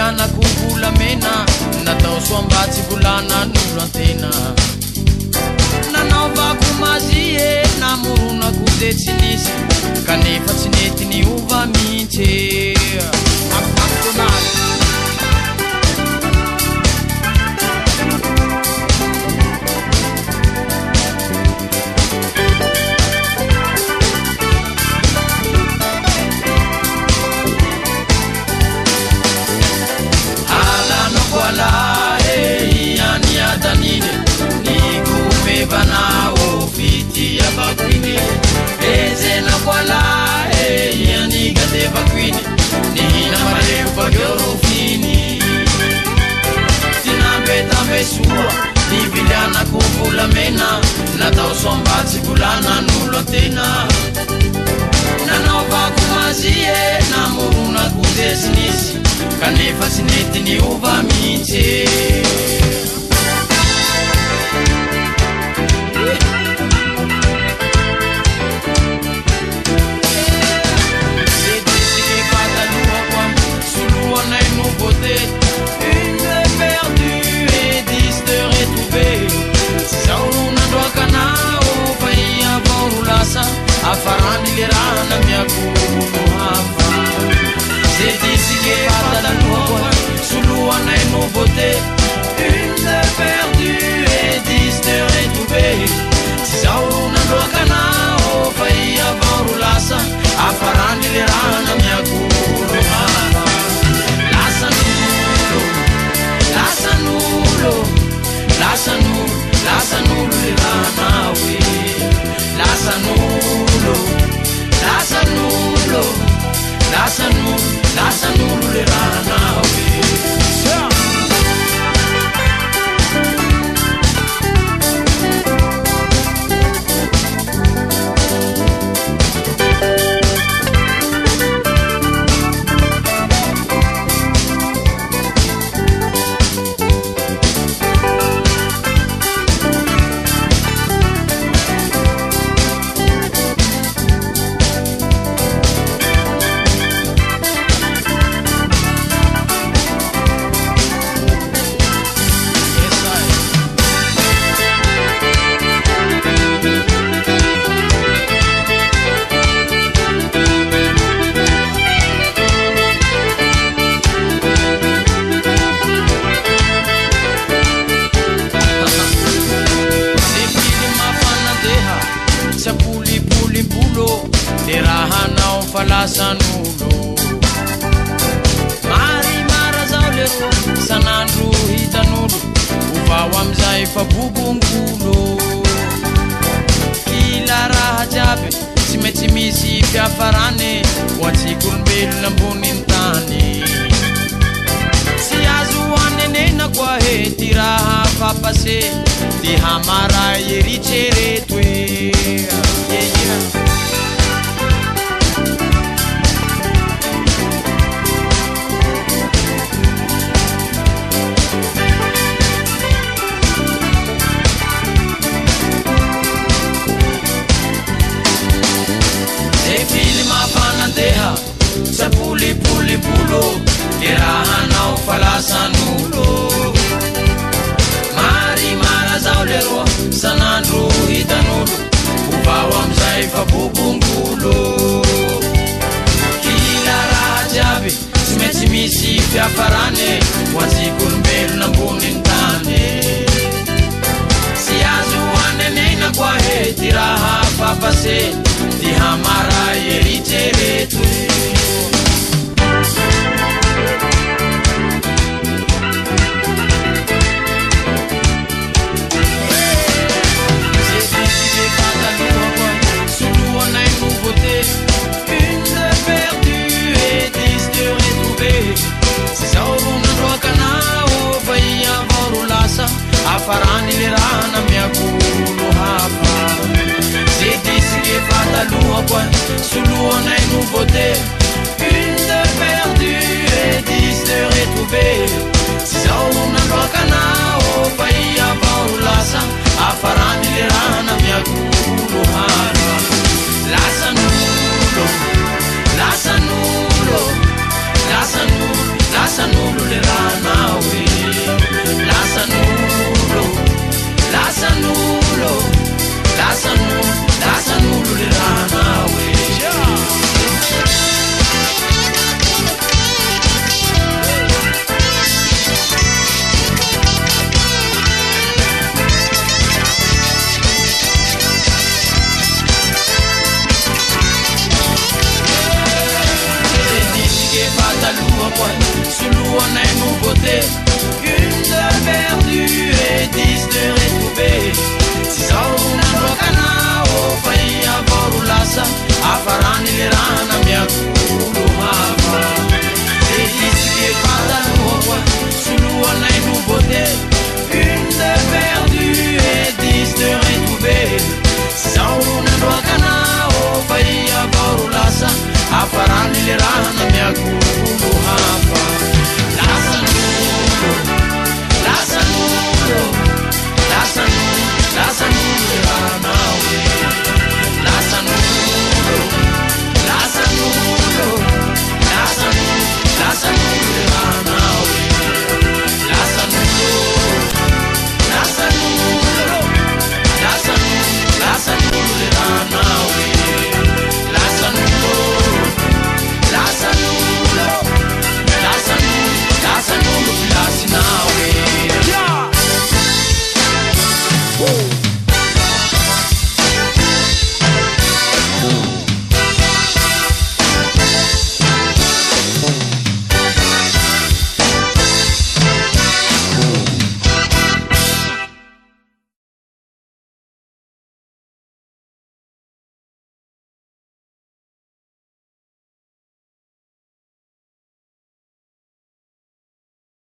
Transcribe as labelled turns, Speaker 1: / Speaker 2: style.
Speaker 1: Nivilianako volamena natao soambatsy volanan'olo antena nanaovako mazie namoronako ze tsy nisy kanefa tsy nety niova mihitsy McDonald Vanao fiti abakwini ezena kwala yani gade bakwini nina mareu bagoro fini tinambeta mesua niviliana kuvula mena natao sombatsi bulana nulo tena nanova kumazie namuruna kudesinisi kanefa sineti ni uva minche Une perdue et 10 de retrouvée. Sauna doa kanao vai avorulasa afarani lerana miakuno hafa. Se disse que fata lua sulua na nouveauté. Une perdue et 10 de retrouvée. Sauna doa kanao vai avorulasa afarani lerana miakuno hafa. Lasanulo le ranawe Lasanulo le ranawe Lasanulo Mari marazao lero sanandro hitanolo uvao amizay fa bobongulo kila raha jiaby tsy maintsy misy fiafarany ho antsikoolombelona amboniny tany tsy azo anenena koa he ty raha fapase ty hamara eritrereto Puli-puli-pulo Irahanao falasanulo Mari marazao leroa sanandro hitanolo uvao amizay fa bobongulo kila raha jiaby tsy maintsy misy fiafarany ho antsikoolombelona amboniny tany tsy azo anenena koa he ty raha fapase ty hamara eritrereto Afarani le rana miakuno hafa se disse che fa beauté, une de perdue et 10 de retrouvée.